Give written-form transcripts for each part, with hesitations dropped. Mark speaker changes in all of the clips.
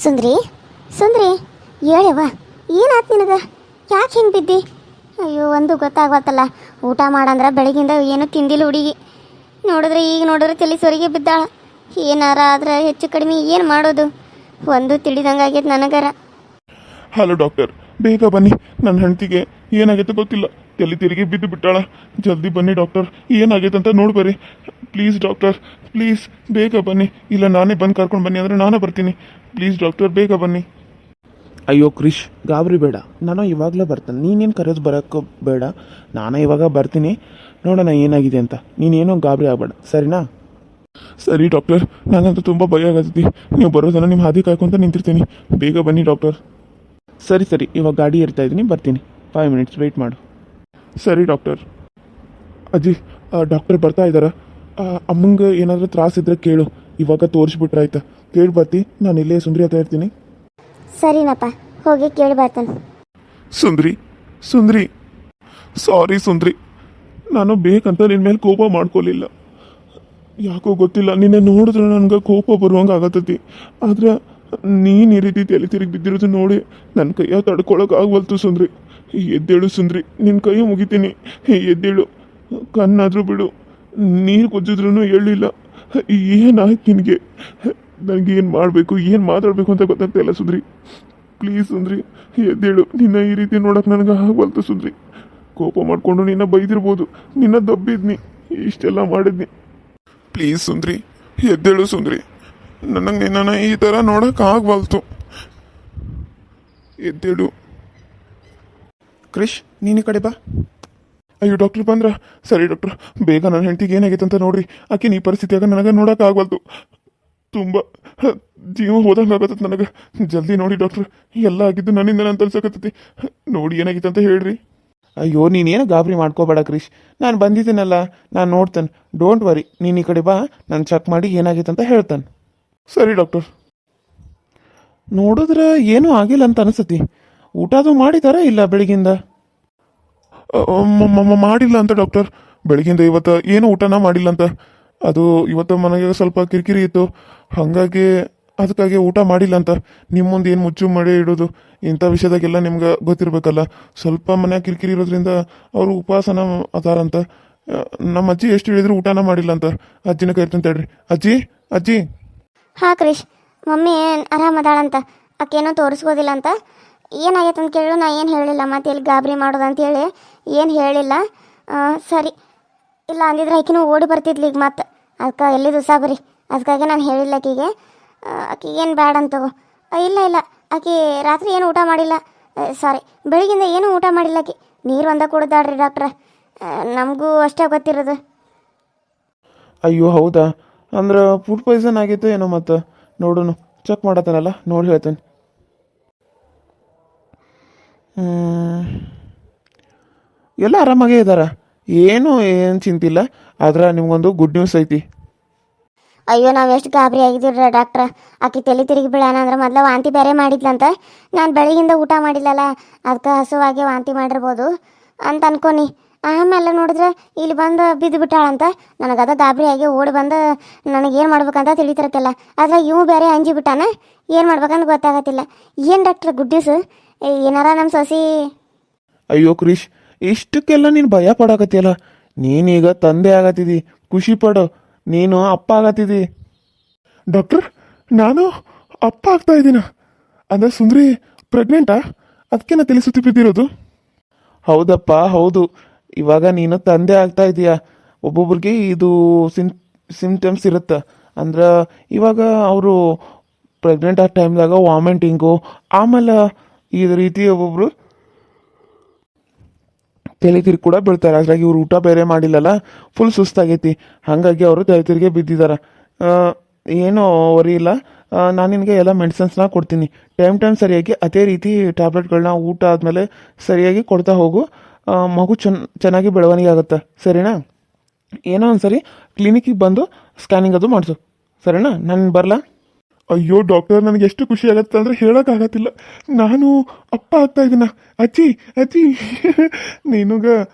Speaker 1: ಸುಂದ್ರಿ ಸುಂದ್ರಿ ಹೇಳವ್ವ, ಏನಾಯ್ತು ನಿನಗೆ? ಯಾಕೆ ಹಿಂಗೆ ಬಿದ್ದಿ? ಅಯ್ಯೋ, ಒಂದು ಗೊತ್ತಾಗ್ವತ್ತಲ್ಲ. ಊಟ ಮಾಡಂದ್ರೆ ಬೆಳಗಿಂದ ಏನೂ ತಿಂದಿಲ್ಲ ಹುಡುಗಿ. ಈಗ ನೋಡಿದ್ರೆ ತಲೆ ಸೊರಿಗೆ ಬಿದ್ದಾಳ. ಏನಾರ ಆದ್ರೆ ಹೆಚ್ಚು ಕಡಿಮೆ ಏನು ಮಾಡೋದು? ಒಂದು ತಿಳಿದಂಗಾಗೈತೆ ನನಗರ.
Speaker 2: ಹಲೋ ಡಾಕ್ಟರ್, ಬೇಗ ಬನ್ನಿ. ನನ್ನ ಹೆಂಡತಿಗೆ ಏನಾಗೈತೆ ಗೊತ್ತಿಲ್ಲ, ತಲೆ ತಿರುಗಿ ಬಿದ್ದು ಬಿಟ್ಟಾಳ. ಜಲ್ದಿ ಬನ್ನಿ ಡಾಕ್ಟರ್, ಏನಾಗೈತೆ ಅಂತ ನೋಡಿ ಬರ್ರಿ. ಪ್ಲೀಸ್ ಡಾಕ್ಟರ್, ಪ್ಲೀಸ್ ಬೇಗ ಬನ್ನಿ. ಇಲ್ಲ ನಾನೇ ಬಂದು ಕರ್ಕೊಂಡು ಬನ್ನಿ ಅಂದರೆ ನಾನೇ ಬರ್ತೀನಿ. ಪ್ಲೀಸ್ ಡಾಕ್ಟರ್ ಬೇಗ ಬನ್ನಿ.
Speaker 3: ಅಯ್ಯೋ ಕ್ರಿಶ್, ಗಾಬರಿ ಬೇಡ, ನಾನು ಇವಾಗಲೇ ಬರ್ತೀನಿ. ನೀನೇನು ಕರೆಯೋದು ಬರೋಕ್ಕೂ ಬೇಡ, ನಾನೇ ಇವಾಗ ಬರ್ತೀನಿ. ನೋಡೋಣ ಏನಾಗಿದೆ ಅಂತ. ನೀನೇನೋ ಗಾಬರಿ ಆಗಬೇಡ, ಸರಿನಾ?
Speaker 2: ಸರಿ ಡಾಕ್ಟರ್, ನನಗಂತೂ ತುಂಬ ಭಯ ಆಗತ್ತೈತಿ. ನೀವು ಬರೋದನ್ನ ನಿಮ್ಮ ಹಾದಿ ಕಾಯ್ಕೊಂತ ನಿಂತಿರ್ತೀನಿ. ಬೇಗ ಬನ್ನಿ ಡಾಕ್ಟರ್.
Speaker 3: ಸರಿ ಸರಿ, ಇವಾಗ ಗಾಡಿ ಇರ್ತಾ ಇದ್ದೀನಿ, ಬರ್ತೀನಿ. 5 ಮಿನಿಟ್ಸ್ ವೆಯ್ಟ್ ಮಾಡು.
Speaker 2: ಸರಿ ಡಾಕ್ಟರ್. ಅಜ್ಜಿ, ಡಾಕ್ಟರ್ ಬರ್ತಾ ಇದ್ದಾರ. ಅಮ್ಮಂಗೆ ಏನಾದರೂ ತ್ರಾಸಿದ್ರೆ ಕೇಳು, ಇವಾಗ ತೋರಿಸ್ಬಿಟ್ರಾಯ್ತಾ. ಕೇಳಿ ಬರ್ತಿ, ನಾನು ಇಲ್ಲೇ ಸುಂದ್ರಿ ಹತ್ರ ಇರ್ತೀನಿ.
Speaker 1: ಸರಿನಪ್ಪ, ಹೋಗಿ ಕೇಳಿ ಬರ್ತಾನೆ.
Speaker 2: ಸುಂದ್ರಿ, ಸುಂದ್ರಿ, ಸಾರಿ ಸುಂದ್ರಿ, ನಾನು ಬೇಕಂತ ನಿನ್ನ ಮೇಲೆ ಕೋಪ ಮಾಡ್ಕೊಲಿಲ್ಲ. ಯಾಕೋ ಗೊತ್ತಿಲ್ಲ, ನಿನ್ನೆ ನೋಡಿದ್ರೆ ನನಗೆ ಕೋಪ ಬರುವಂಗೆ ಆಗತ್ತೈತಿ. ಆದ್ರೆ ನೀನು ಈ ರೀತಿ ತಲೆ ತಿರುಗಿ ಬಿದ್ದಿರೋದು ನೋಡಿ ನನ್ನ ಕೈಯ ತಡ್ಕೊಳಕ್ಕಾಗವಲ್ತು ಸುಂದ್ರಿ. ಎದ್ದೇಳು ಸುಂದ್ರಿ, ನಿನ್ನ ಕೈ ಮುಗಿತೀನಿ. ಎದ್ದೇಳು, ಕಣ್ಣಾದರೂ ಬಿಡು. ನೀರು ಕುಜ್ಜಿದ್ರೂ ಹೇಳಿಲ್ಲ. ಏನಾಯ್ತು ನಿನಗೆ? ನನಗೆ ಏನು ಮಾಡಬೇಕು, ಏನು ಮಾತಾಡಬೇಕು ಅಂತ ಗೊತ್ತಾಗ್ತಾ ಇಲ್ಲ ಸುಂದ್ರಿ. ಪ್ಲೀಸ್ ಸುಂದ್ರಿ, ಎದ್ದೇಳು. ನಿನ್ನ ಈ ರೀತಿ ನೋಡೋಕೆ ನನಗೆ ಆಗವಲ್ತು ಸುಂದ್ರಿ. ಕೋಪ ಮಾಡಿಕೊಂಡು ನಿನ್ನ ಬೈದಿರ್ಬೋದು, ನಿನ್ನ ದಬ್ಬಿದ್ನಿ, ಇಷ್ಟೆಲ್ಲ ಮಾಡಿದ್ನಿ. ಪ್ಲೀಸ್ ಸುಂದ್ರಿ, ಎದ್ದೇಳು ಸುಂದ್ರಿ. ನನಗೆ ನಿನ್ನನ್ನು ಈ ಥರ ನೋಡೋಕೆ ಆಗವಲ್ತು. ಎದ್ದೇಳು.
Speaker 3: ಕ್ರಿಶ್, ನೀನು ಈ ಕಡೆ ಬಾ.
Speaker 2: ಅಯ್ಯೋ ಡಾಕ್ಟ್ರ್ ಬಂದ್ರ? ಸರಿ ಡಾಕ್ಟ್ರ್, ಬೇಗ ನನ್ನ ಹೆಂಡತಿಗೆ ಏನಾಗೈತೆ ಅಂತ ನೋಡ್ರಿ. ಆಕೆ ಈ ಪರಿಸ್ಥಿತಿಯಾಗ ನನಗೆ ನೋಡೋಕೆ ಆಗವಲ್ತು. ತುಂಬ ಜೀವ ಹೋದಂಗೆ ಆಗತ್ತೈತೆ ನನಗೆ. ಜಲ್ದಿ ನೋಡಿ ಡಾಕ್ಟ್ರ್, ಎಲ್ಲ ಆಗಿದ್ದು ನನ್ನಿಂದ ನಾನು ತಲ್ಸಕತ್ತೈತಿ. ನೋಡಿ ಏನಾಗಿತ್ತು ಅಂತ ಹೇಳ್ರಿ.
Speaker 3: ಅಯ್ಯೋ, ನೀನೇನು ಗಾಬರಿ ಮಾಡ್ಕೋಬೇಡ ಕ್ರಿಶ್, ನಾನು ಬಂದಿದ್ದೀನಲ್ಲ, ನಾನು ನೋಡ್ತೇನೆ. ಡೋಂಟ್ ವರಿ, ನೀನು ಈ ಕಡೆ ಬಾ, ನಾನು ಚೆಕ್ ಮಾಡಿ ಏನಾಗಿತ್ತು ಅಂತ ಹೇಳ್ತೇನೆ.
Speaker 2: ಸರಿ ಡಾಕ್ಟರ್.
Speaker 3: ನೋಡಿದ್ರೆ ಏನೂ ಆಗಿಲ್ಲ ಅಂತ ಅನಿಸತಿ. ಊಟದು ಮಾಡಿದಾರ ಇಲ್ಲ ಬೆಳಗಿಂದ?
Speaker 2: ಮಾಡಿಲ್ಲ ಅಂತ ಡಾಕ್ಟರ್. ಬೆಳಗಿಂದ ಇವತ್ತು ಏನು ಊಟನ ಮಾಡಿಲ್ಲ ಅಂತ. ಅದು ಇವತ್ತು ಮನೆಗೆ ಸ್ವಲ್ಪ ಕಿರಿಕಿರಿ ಇತ್ತು, ಹಾಗಾಗಿ ಅದಕ್ಕಾಗಿ ಊಟ ಮಾಡಿಲ್ಲ ಅಂತ. ನಿಮ್ಮ ಮುಂದೆ ಏನು ಮುಚ್ಚು ಮಾಡಿ ಇಡೋದು, ಇಂಥ ವಿಷಯದಾಗೆಲ್ಲ ನಿಮ್ಗೆ ಗೊತ್ತಿರಬೇಕಲ್ಲ. ಸ್ವಲ್ಪ ಮನ್ಯಾಗ ಕಿರಿಕಿರಿ ಇರೋದ್ರಿಂದ ಅವರು ಉಪವಾಸನ ಅದಾರಂತ. ನಮ್ಮ ಅಜ್ಜಿ ಎಷ್ಟು ಹೇಳಿದ್ರು ಊಟನ ಮಾಡಿಲ್ಲ ಅಂತ. ಅಜ್ಜಿನ ಕರಿತಂತ ಹೇಳ್ರಿ. ಅಜ್ಜಿ, ಅಜ್ಜಿ.
Speaker 1: ಹಾಂ ಕ್ರಿಶ್, ಮಮ್ಮಿ ಆರಾಮದಾಳಂತ. ಆಕೇನೋ ತೋರಿಸ್ಬೋದಿಲ್ಲ ಅಂತ. ಏನಾಗೈತೆ ಅಂತ ಕೇಳು. ನಾ ಏನು ಹೇಳಿಲ್ಲ, ಮತ್ತೆ ಎಲ್ಲಿ ಗಾಬರಿ ಮಾಡೋದು ಅಂತೇಳಿ ಏನು ಹೇಳಿಲ್ಲ. ಸರಿ, ಇಲ್ಲ ಅಂದಿದ್ರೆ ಆಕಿನೂ ಓಡಿ ಬರ್ತಿದ್ಲಿ ಈಗ. ಮತ್ತೆ ಅದಕ್ಕೆ ಎಲ್ಲಿದು ಸಾಬರಿ, ಅದಕ್ಕಾಗಿ ನಾನು ಹೇಳಿಲ್ಲ ಆಕಿಗೆ. ಆಕಿಗೇನು ಬ್ಯಾಡ ಅಂತಗೋ. ಇಲ್ಲ ಆಕಿ ರಾತ್ರಿ ಏನು ಊಟ ಮಾಡಿಲ್ಲ. ಸಾರಿ, ಬೆಳಗಿಂದ ಏನೂ ಊಟ ಮಾಡಿಲ್ಲ ಆಕಿ. ನೀರು ಒಂದ ಕುಡ್ದಾಡ್ರಿ ಡಾಕ್ಟ್ರ, ನಮಗೂ ಅಷ್ಟೇ ಗೊತ್ತಿರೋದು.
Speaker 3: ಅಯ್ಯೋ ಹೌದಾ? ಅಂದ್ರೆ ಫುಡ್ ಪಾಯ್ಸನ್ ಆಗಿತ್ತು ಏನೋ. ಮತ್ತು ನೋಡೋಣ, ಚೆಕ್ ಮಾಡತ್ತಾನಲ್ಲ, ನೋಡಿ ಹೇಳ್ತೇನೆ. ಎಲ್ಲ ಆರಾಮಾಗೇ ಇದ್ದಾರ, ಏನು ಚಿಂತಿಲ್ಲ. ಆದ್ರೆ ನಿಮ್ಗೊಂದು ಗುಡ್ ನ್ಯೂಸ್ ಐತಿ.
Speaker 1: ಅಯ್ಯೋ, ನಾವು ಎಷ್ಟು ಗಾಬರಿ ಆಗಿದ್ದೀವ್ರ ಡಾಕ್ಟ್ರ. ಆಕಿ ತಲೆ ತಿರುಗಿ ಬೀಳಾನ ಅಂದ್ರೆ ಮೊದಲು ವಾಂತಿ ಬೇರೆ ಮಾಡಿದ್ಲಂತ. ನಾನು ಬೆಳಗಿಂದ ಊಟ ಮಾಡಿಲ್ಲಲ್ಲ, ಅದಕ್ಕೆ ಹಸುವಾಗಿ ವಾಂತಿ ಮಾಡಿರ್ಬೋದು ಅಂತ ಅನ್ಕೊನಿ. ಆಮೇಲೆ ನೋಡಿದ್ರೆ ಇಲ್ಲಿ ಬಂದು ಬಿದ್ದು ಬಿಟ್ಟಾಳಂತ. ನನಗದ ಗಾಬರಿ ಆಗಿ ಓಡಿ ಬಂದು ನನಗೇನು ಮಾಡ್ಬೇಕಂತ ತಿಳಿತಿರಕ್ಕೆಲ್ಲ. ಆದರೆ ಇವು ಬೇರೆ ಅಂಜಿ ಬಿಟ್ಟಾನ, ಏನು ಮಾಡ್ಬೇಕಂತ ಗೊತ್ತಾಗತ್ತಿಲ್ಲ. ಏನು ಡಾಕ್ಟ್ರ ಗುಡ್ ನ್ಯೂಸ್? ಏನಾರ ನಮ್ಮ ಸೊಸಿ?
Speaker 3: ಅಯ್ಯೋ ಕ್ರಿಶ್, ಇಷ್ಟಕ್ಕೆಲ್ಲ ನೀನು ಭಯ ಪಡಾಕತ್ತಿಯಲ್ಲ. ನೀನೀಗ ತಂದೆ ಆಗತ್ತಿದಿ, ಖುಷಿ ಪಡು. ನೀನು ಅಪ್ಪ ಆಗತ್ತಿದಿ.
Speaker 2: ಡಾಕ್ಟರ್, ನಾನು ಅಪ್ಪ ಆಗ್ತಾ ಇದ್ದೀನ ಅಂದ್ರೆ ಸುಂದ್ರಿ ಪ್ರೆಗ್ನೆಂಟಾ? ಅದಕ್ಕೆ ನಾ ತಲೆ ಸುತ್ತಿ ಬಿದ್ದಿರೋದು.
Speaker 3: ಹೌದಪ್ಪ, ಹೌದು. ಇವಾಗ ನೀನು ತಂದೆ ಆಗ್ತಾ ಇದೀಯ. ಒಬ್ಬೊಬ್ರಿಗೆ ಇದು ಸಿಂಪ್ಟಮ್ಸ್ ಇರುತ್ತೆ. ಅಂದ್ರೆ ಇವಾಗ ಅವರು ಪ್ರೆಗ್ನೆಂಟ್ ಆದ ಟೈಮ್ದಾಗ ವಾಮಿಟಿಂಗು, ಆಮೇಲೆ ಈ ರೀತಿ ಒಬ್ಬೊಬ್ರು ತಲೆ ತಿರುಗಿ ಕೂಡ ಬೀಳ್ತಾರೆ. ಅದ್ರಾಗಿ ಇವ್ರು ಊಟ ಬೇರೆ ಮಾಡಿಲ್ಲಲ್ಲ, ಫುಲ್ ಸುಸ್ತಾಗೈತಿ. ಹಾಗಾಗಿ ಅವರು ತಲೆ ತಿರುಗಿ ಬಿದ್ದಿದ್ದಾರೆ. ಏನೂ ವರಿ ಇಲ್ಲ. ನಾನು ನಿನಗೆ ಎಲ್ಲ ಮೆಡಿಸಿನ್ಸ್ನ ಕೊಡ್ತೀನಿ. ಟೈಮ್ ಸರಿಯಾಗಿ ಅದೇ ರೀತಿ ಟ್ಯಾಬ್ಲೆಟ್ಗಳನ್ನ ಊಟ ಆದಮೇಲೆ ಸರಿಯಾಗಿ ಕೊಡ್ತಾ ಹೋಗು. ಮಗು ಚೆನ್ನಾಗಿ ಬೆಳವಣಿಗೆ ಆಗುತ್ತೆ, ಸರಿನಾ? ಏನೋ ಒಂದ್ಸರಿ ಕ್ಲಿನಿಕ್ಕಿಗೆ ಬಂದು ಸ್ಕ್ಯಾನಿಂಗ್ ಅದು ಮಾಡಿಸು, ಸರಿನಾ? ನಾನು ಬರಲಾ?
Speaker 2: ಅಯ್ಯೋ ಡಾಕ್ಟರ್, ನನಗೆ ಎಷ್ಟು ಖುಷಿ ಆಗತ್ತೆ ಅಂದರೆ ಹೇಳೋಕ್ಕಾಗತ್ತಿಲ್ಲ. ನಾನು ಅಪ್ಪ ಆಗ್ತಾ ಇದ್ದೀನ. ಅಜ್ಜಿ, ಅಜ್ಜಿ, ನೀನುಗ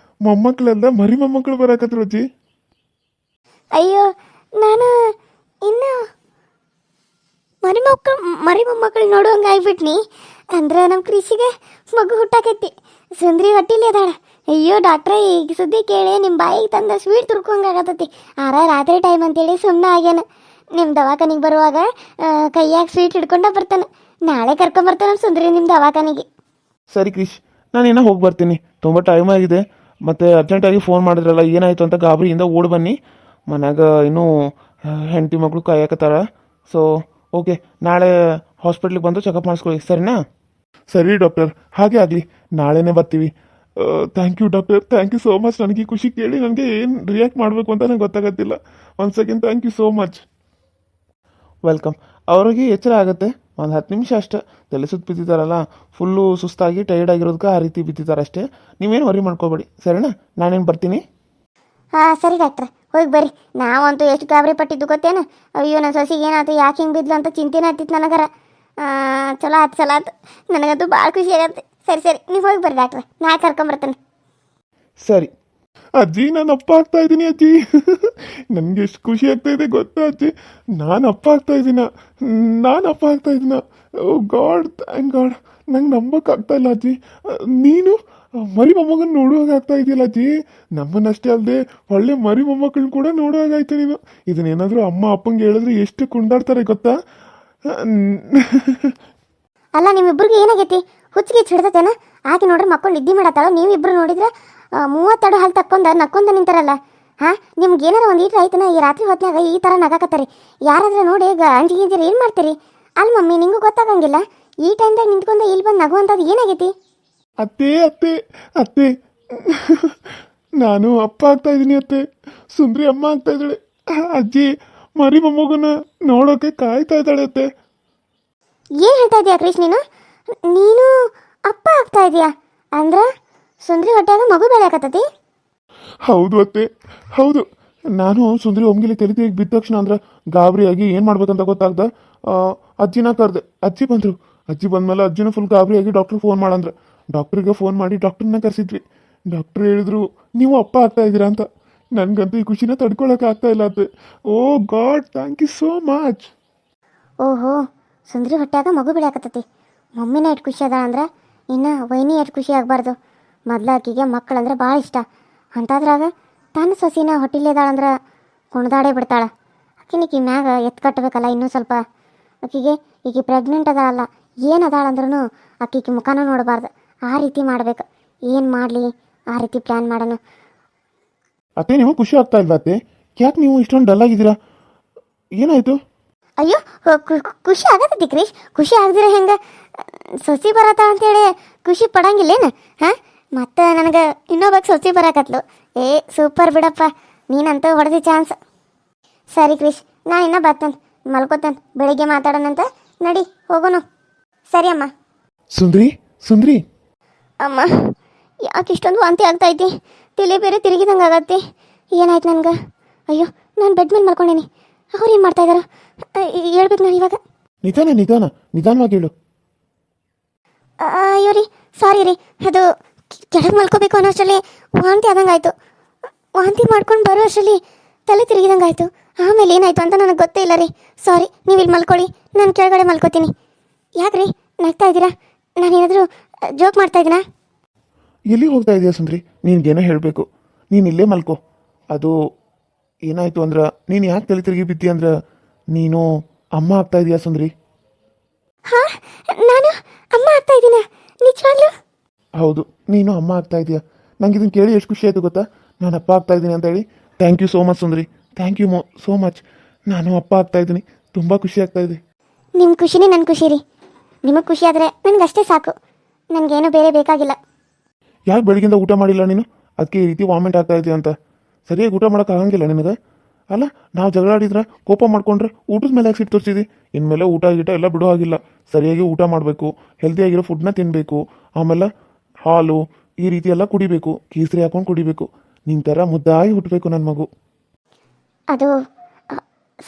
Speaker 2: ಮೊಮ್ಮಕ್ಕಳೆಲ್ಲ ಮರಿ ಮೊಮ್ಮಕ್ಕಳು ಬರಾಕತ್ರು ಅಜ್ಜಿ.
Speaker 1: ಅಯ್ಯೋ, ನಾನು ಇನ್ನು ಮರಿ ಮೊಮ್ಮಕ್ಕಳು ನೋಡುವಂಗೆ ಆಗ್ಬಿಟ್ನಿ. ಅಂದ್ರೆ ನಮ್ಮ ಕೃಷಿಗೆ ಮಗು ಹುಟ್ಟಾಕೈತಿ. ಸುಂದ್ರಿ ಹೊಟ್ಟಿಲಿ ಅದಾಳ. ಅಯ್ಯೋ ಡಾಕ್ಟ್ರೇ, ಈಗ ಸುದ್ದಿ ಕೇಳಿ ನಿಮ್ಮ ಬಾಯಿಗೆ ತಂದ ಸ್ವೀಟ್ ತುರ್ಕೊಂಗೆ ಆಗತ್ತೈತಿ. ರಾತ್ರಿ ಟೈಮ್ ಅಂತೇಳಿ ಸುಮ್ಮನೆ ಆಗ್ಯಾನ. ನಿಮ್ಮ ದವಾಖಾನಿಗೆ ಬರುವಾಗ ಕೈಯಾಗ ಸ್ವೀಟ್ ಹಿಡ್ಕೊಂಡ ಬರ್ತಾನೆ. ನಾಳೆ ಕರ್ಕೊಂಬರ್ತಾನೆ ಸುಂದ್ರಿ ನಿಮ್ಮ ದವಾಖಾನಿಗೆ.
Speaker 3: ಸರಿ ಕ್ರಿಶ್, ನಾನೇನೋ ಹೋಗಿ ಬರ್ತೀನಿ, ತುಂಬ ಟೈಮ್ ಆಗಿದೆ. ಮತ್ತು ಅರ್ಜೆಂಟಾಗಿ ಫೋನ್ ಮಾಡಿದ್ರಲ್ಲ, ಏನಾಯಿತು ಅಂತ ಗಾಬರಿಯಿಂದ ಓಡಿ ಬನ್ನಿ. ಮನ್ಯಾಗ ಇನ್ನೂ ಹೆಂಡತಿ ಮಗಳು ಕಾಯಕತ್ತಾರ. ಸೊ ಓಕೆ, ನಾಳೆ ಹಾಸ್ಪಿಟ್ಲಿಗೆ ಬಂದು ಚೆಕಪ್ ಮಾಡಿಸ್ಕೊಳ್ಳಿ, ಸರಿನಾ?
Speaker 2: ಸರಿ ಡಾಕ್ಟರ್, ಹಾಗೆ ಆಗಲಿ, ನಾಳೆನೇ ಬರ್ತೀವಿ. Thank you doctor, thank you so much. ನನಗೆ ಈ ಖುಷಿ ಕೇಳಿ ನನಗೆ ಏನು ರಿಯಾಕ್ಟ್ ಮಾಡಬೇಕು ಅಂತ ನಂಗೆ ಗೊತ್ತಾಗತ್ತಿಲ್ಲ. One second, thank you so much.
Speaker 3: Welcome. ಅವ್ರಿಗೆ ಎಚ್ಚರ ಆಗುತ್ತೆ, ಒಂದು 10 ನಿಮಿಷ ಅಷ್ಟೇ. ತಲೆ ಸುತ್ತ ಬಿದ್ದಿದ್ದಾರಲ್ಲ, ಫುಲ್ಲು ಸುಸ್ತಾಗಿ ಟೈರ್ಡ್ ಆಗಿರೋದಕ್ಕೆ ಆ ರೀತಿ ಬಿದ್ದಿದ್ದಾರೆ ಅಷ್ಟೇ. ನೀವೇನು ವರಿ ಮಾಡ್ಕೋಬೇಡಿ, ಸರಿನಾ? ನಾನೇನು ಬರ್ತೀನಿ.
Speaker 1: ಹಾಂ ಸರಿ ಡಾಕ್ಟ್ರೆ, ಹೋಗಿ ಬರ್ರಿ. ನಾವಂತೂ ಎಷ್ಟು ಗಾಬರಿ ಪಟ್ಟಿದ್ದು ಗೊತ್ತೇನು. ಅಯ್ಯೋ ನನ್ನ ಸೊಸಿಗೆ ಏನಾಯ್ತು, ಯಾಕೆ ಹಿಂಗೆ ಬಿದ್ಲು ಅಂತ ಚಿಂತೆನೇ ಆಗ್ತಿತ್ತು ನನಗರ. ಚಲೋ ಆಯ್ತು. ನನಗಂತೂ ಭಾಳ ಖುಷಿ ಆಗತ್ತೆ. ಸರಿ ನೀವು ಹೋಗಿ ಬರ್ರಿ ಡಾಕ್ಟ್ರೆ, ನಾ ಕರ್ಕೊಂಬರ್ತೇನೆ.
Speaker 3: ಸರಿ.
Speaker 2: ಅಜ್ಜಿ, ನಾನು ಅಪ್ಪ ಆಗ್ತಾ ಇದ್ದೀನಿ ಅಜ್ಜಿ. ನನಗೆ ಎಷ್ಟು ಖುಷಿ ಆಗ್ತಾ ಇದೆ ಗೊತ್ತಾ ಅಜ್ಜಿ? ನಾನು ಅಪ್ಪ ಆಗ್ತಾ ಇದ್ದೀನ. ಓ ಗಾಡ್, ಥ್ಯಾಂಕ್ ಗಾಡ್. ನಂಗೆ ನಂಬಕ್ಕಾಗ್ತಾ ಇಲ್ಲ ಅಜ್ಜಿ. ನೀನು ಮರಿ ಮೊಮ್ಮಗನ ನೋಡುವಾಗ ಆಗ್ತಾ ಇದೆಯಲ್ಲ ಅಜ್ಜಿ. ನಮ್ಮನ್ನಷ್ಟೇ ಅಲ್ಲದೆ ಒಳ್ಳೆ ಮರಿ ಮೊಮ್ಮಕ್ಕಳನ್ನ ಕೂಡ ನೋಡುವಾಗಾಯ್ತು ನೀನು. ಇದನ್ನೇನಾದರೂ ಅಮ್ಮ ಅಪ್ಪಂಗೆ ಹೇಳಿದ್ರೆ ಎಷ್ಟು ಕುಂಡಾಡ್ತಾರೆ ಗೊತ್ತಾ?
Speaker 1: ಅಲ್ಲ, ನಿಮ್ಮಿಬ್ರಿಗೆ ಏನಾಗೈತಿ? ಹುಚ್ಚಿಗೆ ಹಿಡ್ದತೇನ? ಆಕೆ ನೋಡ್ರಿ ಮಕ್ಕಳು ನಿದ್ದೆ ಮಾಡತ್ತಾಳ. ನೀವಿಬ್ರು ನೋಡಿದ್ರೆ 32 ಹಾಲು ನಕ್ಕೊಂದ ನಿಂತಾರಲ್ಲ. ಹಾಂ, ನಿಮ್ಗೆ ಏನಾರ ಒಂದು ಈಟ್ರ್ ಆಯ್ತನ ಈ ರಾತ್ರಿ ಹೊತ್ನಾಗ ಈ ಥರ ನಗಾಕತ್ತಾರೆ. ಯಾರಾದ್ರೂ ನೋಡಿ ಅಂಜಿಗಿಂಜಿರಿ ಏನು ಮಾಡ್ತೀರಿ? ಅಲ್ಲಿ ಮಮ್ಮಿ, ನಿಂಗೂ ಗೊತ್ತಾಗಂಗಿಲ್ಲ. ಈ ಟೈಮ್ದಾಗ ನಿಂತ್ಕೊಂಡ ಇಲ್ಲಿ ಬಂದು ನಗುವಂಥದ್ದು ಏನಾಗೈತಿ?
Speaker 2: ಅತ್ತೆ, ನಾನು ಅಪ್ಪ ಆಗ್ತಾ ಇದ್ದೀನಿ ಅತ್ತೆ. ಸುಂದ್ರಿ ಅಮ್ಮ ಆಗ್ತಾ ಇದ್ದಾಳೆ. ಅಜ್ಜಿ ಮರಿ ಮೊಮ್ಮಗನ ನೋಡೋಕೆ ಕಾಯ್ತಾ ಇದ್ದಾಳೆ ಅತ್ತೆ.
Speaker 1: ಏನು ಹೇಳ್ತಾ ಇದೀಯಾ ಕ್ರಿಶ್? ನೀನು ಅಪ್ಪ ಆಗ್ತಾ ಇದೀಯಾ ಅಂದ್ರೆ ಸುಂದ್ರಿ ಹೊಟ್ಟಾಗ ಮಗು ಬೆಳೆಯಕತ್ತತಿ?
Speaker 2: ಹೌದು ಅತ್ತೆ, ಹೌದು. ನಾನು ಸುಂದ್ರಿ ಒಮ್ಗಿಲಿ ತೆಲಿಗೆ ಬಿದ್ದ ತಕ್ಷಣ ಅಂದ್ರೆ ಗಾಬರಿಯಾಗಿ ಏನು ಮಾಡ್ಬೇಕಂತ ಗೊತ್ತಾಗ್ದ. ಅಜ್ಜಿನ ಕರೆದೆ, ಅಜ್ಜಿ ಬಂದರು. ಅಜ್ಜಿ ಬಂದಮೇಲೆ ಅಜ್ಜಿನ ಫುಲ್ ಗಾಬರಿಯಾಗಿ ಡಾಕ್ಟ್ರಿಗೆ ಫೋನ್ ಮಾಡಂದ್ರೆ ಡಾಕ್ಟ್ರಿಗೆ ಫೋನ್ ಮಾಡಿ ಡಾಕ್ಟ್ರನ್ನ ಕರೆಸಿದ್ವಿ. ಡಾಕ್ಟ್ರ್ ಹೇಳಿದ್ರು ನೀವು ಅಪ್ಪ ಆಗ್ತಾ ಇದ್ದೀರಾ ಅಂತ. ನನಗಂತೂ ಈ ಖುಷಿನ ತಡ್ಕೊಳಕ್ಕೆ ಆಗ್ತಾ ಇಲ್ಲ ಅತ್ತೆ. Oh god, thank you so much.
Speaker 1: ಓಹೋ, ಸುಂದ್ರಿ ಹೊಟ್ಟಾಗ ಮಗು ಬೆಳೆಯಕತ್ತತಿ. ಮಮ್ಮಿನ ಎಷ್ಟು ಖುಷಿ ಅದ ಅಂದ್ರೆ ಇನ್ನು ವೈನಿ ಎಷ್ಟು ಖುಷಿ ಆಗಬಾರ್ದು. ಮೊದ್ಲು ಆಕಿಗೆ ಮಕ್ಕಳಂದ್ರೆ ಭಾಳ ಇಷ್ಟ. ಅಂತಾದ್ರಾಗ ತನ್ನ ಸೊಸಿನ ಹೊಟ್ಟಿಲೇದಾಳಂದ್ರೆ ಕುಣ್ದಾಡೇ ಬಿಡ್ತಾಳೆ. ಆಕಿನಿಕ್ಕಿ ಮ್ಯಾಗ ಎತ್ತು ಕಟ್ಟಬೇಕಲ್ಲ ಇನ್ನೂ ಸ್ವಲ್ಪ. ಈಕೆ ಪ್ರೆಗ್ನೆಂಟ್ ಅದಾಳಲ್ಲ, ಏನು ಅದಾಳಂದ್ರೂ ಆಕಿಗೆ ಮುಖನೂ ನೋಡಬಾರ್ದು. ಆ ರೀತಿ ಮಾಡ್ಬೇಕು. ಏನು ಮಾಡಲಿ, ಆ ರೀತಿ ಪ್ಲ್ಯಾನ್ ಮಾಡೋಣ.
Speaker 3: ಅತ್ತೆ, ನಿಮಗೆ ಖುಷಿ ಆಗ್ತಾ ಇಲ್ವಾ ಅತ್ತೆ? ಯಾಕೆ ನೀವು ಇಷ್ಟೊಂದು ಡಲ್ ಆಗಿದ್ದೀರಾ? ಏನಾಯಿತು?
Speaker 1: ಅಯ್ಯೋ, ಖುಷಿ ಆಗತ್ತೈತಿ ಕ್ರಿಶ್. ಖುಷಿ ಆಗದಿರ ಹೆಂಗೆ? ಸೊಸಿ ಬರತ್ತ ಅಂತೇಳಿ ಖುಷಿ ಪಡಂಗಿಲ್ಲೇನು? ಹಾಂ, ಮತ್ತು ನನಗೆ ಇನ್ನೊಬ್ಬಕ್ಕೆ ಸೊಸಿ ಬರಕತ್ಲು. ಸೂಪರ್ ಬಿಡಪ್ಪ, ನೀನಂತೂ ಹೊಡೆದಿ ಚಾನ್ಸ್. ಸರಿ ಕ್ರಿಶ್, ನಾನು ಇನ್ನೂ ಬರ್ತೇನೆ, ಮಲ್ಕೋತೇನೆ. ಬೆಳಿಗ್ಗೆ ಮಾತಾಡೋಣಂತ. ನಡಿ ಹೋಗೋಣ. ಸರಿ ಅಮ್ಮ.
Speaker 3: ಸುಂದ್ರಿ
Speaker 1: ಅಮ್ಮ, ಯಾಕೆ ಇಷ್ಟೊಂದು ವಾಂತಿ ಆಗ್ತೈತಿ? ತಲೆ ಬೇರೆ ತಿರುಗಿದಂಗೆ ಆಗತ್ತೆ. ಏನಾಯ್ತು ನನಗೆ? ಅಯ್ಯೋ, ನಾನು ಬೆಡ್ ಮೇಲೆ ಮಲ್ಕೊಂಡೇನಿ. ಅವ್ರು ಏನು ಮಾಡ್ತಾ ಇದ್ದಾರೋ ಹೇಳ್ಬೇಕು ನಾನು ಇವಾಗ.
Speaker 3: ನಿಧಾನವಾಗಿ ಹೇಳು.
Speaker 1: ಅಯ್ಯೋ ರೀ, ಸಾರಿ ರೀ. ಅದು ಕೆಳಗೆ ಮಲ್ಕೋಬೇಕು ಅನ್ನೋಷ್ಟರಲ್ಲಿ ವಾಂತಿ ಆದಂಗೆ ಆಯಿತು. ವಾಂತಿ ಮಾಡ್ಕೊಂಡು ಬರೋ ಅಷ್ಟರಲ್ಲಿ ತಲೆ ತಿರುಗಿದಂಗೆ ಆಯಿತು. ಆಮೇಲೆ ಏನಾಯಿತು ಅಂತ ನನಗೆ ಗೊತ್ತೇ ಇಲ್ಲ ರೀ. ಸಾರಿ, ನೀವು ಇಲ್ಲಿ ಮಲ್ಕೊಳ್ಳಿ, ನಾನು ಕೆಳಗಡೆ ಮಲ್ಕೋತೀನಿ. ಯಾಕೆ ರೀ ನಗ್ತಾ ಇದ್ದೀರಾ? ನಾನೇನಾದರೂ ಜೋಕ್ ಮಾಡ್ತಾ ಇದ್ದೀನಾ?
Speaker 3: ಎಲ್ಲಿ ಹೋಗ್ತಾ ಇದೆಯಾ ಸುಂದ್ರಿ? ನಿನ್ಗೇನೋ ಹೇಳಬೇಕು. ನೀನು ಇಲ್ಲೇ ಮಲ್ಕೋ. ಅದು ಏನಾಯಿತು ಅಂದ್ರೆ, ನೀನು ಯಾಕೆ ತಲೆ ತಿರುಗಿ ಬಿದ್ದಿ ಅಂದ್ರೆ, ನೀನು ಅಮ್ಮ ಆಗ್ತಾ ಇದೆಯಾ ಸುಂದ್ರಿ?
Speaker 1: ಹಾಂ, ನಾನು ಅಮ್ಮ ಆಗ್ತಾ ಇದ್ದೀನ? ನಿಜವಾಗ್ಲೂ?
Speaker 3: ಹೌದು, ನೀನು ಅಮ್ಮ ಆಗ್ತಾ ಇದೆಯಾ. ನಂಗೆ ಇದನ್ನು ಕೇಳಿ ಎಷ್ಟು ಖುಷಿ ಆಯಿತು ಗೊತ್ತಾ? ನಾನು ಅಪ್ಪ ಆಗ್ತಾ ಇದ್ದೀನಿ ಅಂತ ಹೇಳಿ. Thank you so much Sundri, thank you so much. ನಾನು ಅಪ್ಪ ಆಗ್ತಾ ಇದ್ದೀನಿ, ತುಂಬ ಖುಷಿ ಆಗ್ತಾ ಇದೆ.
Speaker 1: ನಿಮ್ಮ ಖುಷಿನೇ ನನ್ನ ಖುಷಿ ರೀ. ನಿಮಗೆ ಖುಷಿ ಆದರೆ ನನಗಷ್ಟೇ ಸಾಕು. ನನಗೇನು ಬೇರೆ ಬೇಕಾಗಿಲ್ಲ.
Speaker 3: ಯಾಕೆ ಬೆಳಗಿಂದ ಊಟ ಮಾಡಿಲ್ಲ ನೀನು? ಅದಕ್ಕೆ ಈ ರೀತಿ ವಾಮಿಟ್ ಆಗ್ತಾ ಇದೆಯಾ ಅಂತ. ಸರಿಯಾಗಿ ಊಟ ಮಾಡೋಕ್ಕಾಗಂಗಿಲ್ಲ ನಿನಗೆ? ಅಲ್ಲ, ನಾವು ಜಗಳಾಡಿದ್ರೆ ಕೋಪ ಮಾಡ್ಕೊಂಡ್ರೆ ಊಟದ ಮೇಲೆ ಯಾಕೆ ಸಿಟ್ಟು ತೋರಿಸಿದಿ? ಇನ್ಮೇಲೆ ಊಟ ಎಲ್ಲ ಬಿಡೋ ಹಾಗಿಲ್ಲ. ಸರಿಯಾಗಿ ಊಟ ಮಾಡಬೇಕು, ಹೆಲ್ತಿಯಾಗಿರೋ ಫುಡ್ನ ತಿನ್ನಬೇಕು, ಆಮೇಲೆ ಹಾಲು ಈ ರೀತಿ ಎಲ್ಲ ಕುಡಿಬೇಕು, ಕೇಸರಿ ಹಾಕೊಂಡು ಕುಡಿಬೇಕು. ನಿನ್ನ ಥರ ಮುದ್ದಾಗಿ ಹುಟ್ಟಬೇಕು ನನ್ನ ಮಗು.
Speaker 1: ಅದು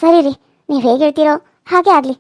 Speaker 1: ಸರಿ ರೀ, ನೀವು ಹೇಗೆ ಹೇಳ್ತೀರೋ ಹಾಗೆ ಆಗಲಿ.